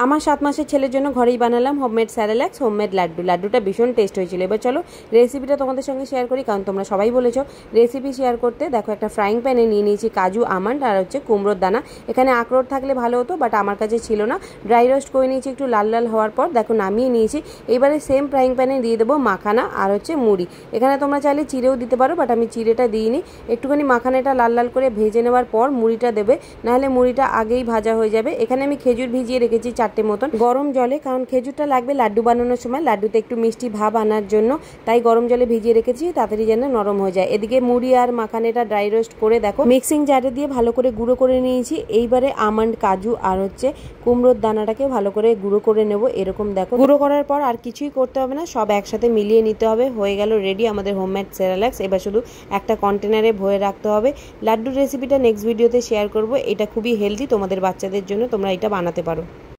আমার 7 মাসের ছেলের জন্য ঘরেই বানালাম হোমমেড স্যারেল্যাক্স, হোমমেড লাড্ডু। লাড্ডুটা ভীষণ টেস্ট হয়েছিল। এবার চলো রেসিপিটা তোমাদের সঙ্গে শেয়ার করি, কারণ তোমরা সবাই বলেছো রেসিপি শেয়ার করতে। দেখো একটা ফ্রাইং প্যানে নিয়ে নিয়েছি কাজু, আমন্ড আর হচ্ছে কুমড়োর দানা। এখানে আখরোট থাকলে ভালো হতো, বাট আমার কাছে ছিল না। ড্রাই রোস্ট করে নিয়েছি একটু লাল লাল হওয়ার পর, দেখো নামিয়ে নিয়েছি। এবারে সেম ফ্রাইং প্যানে দিয়ে দেবো মাখানা আর হচ্ছে মুড়ি। এখানে তোমরা চাইলে চিড়েও দিতে পারো, বাট আমি চিড়েটা দিইনি। একটুখানি মাখানাটা লাল লাল করে ভেজে নেওয়ার পর মুড়িটা দেবে, নাহলে মুড়িটা আগেই ভাজা হয়ে যাবে। এখানে আমি খেজুর ভিজিয়ে রেখেছি 4টে মতন গরম জলে, কারণ খেজুরটা লাগবে লাড্ডু বানানোর সময়, লাড্ডুতে একটু মিষ্টি ভাব আনার জন্য। তাই গরম জলে ভিজিয়ে রেখেছি, তাড়াতাড়ি যেন নরম হয়ে যায়। এদিকে মুড়ি আর মাখানাটা ড্রাই রোস্ট করে দেখো মিক্সিং জারে দিয়ে ভালো করে গুঁড়ো করে নিয়েছি। এইবারে আমন্ড, কাজু আর হচ্ছে কুমড়োর দানাটাকে ভালো করে গুঁড়ো করে নেব। এরকম দেখো গুঁড়ো করার পর আর কিছুই করতে হবে না, সব একসাথে মিলিয়ে নিতে হবে। হয়ে গেল রেডি আমাদের হোমমেড স্যারেল্যাক্স। এবার শুধু একটা কন্টেনারে ভরে রাখতে হবে। লাড্ডুর রেসিপিটা নেক্সট ভিডিওতে শেয়ার করব। এটা খুবই হেলদি তোমাদের বাচ্চাদের জন্য, তোমরা এটা বানাতে পারো।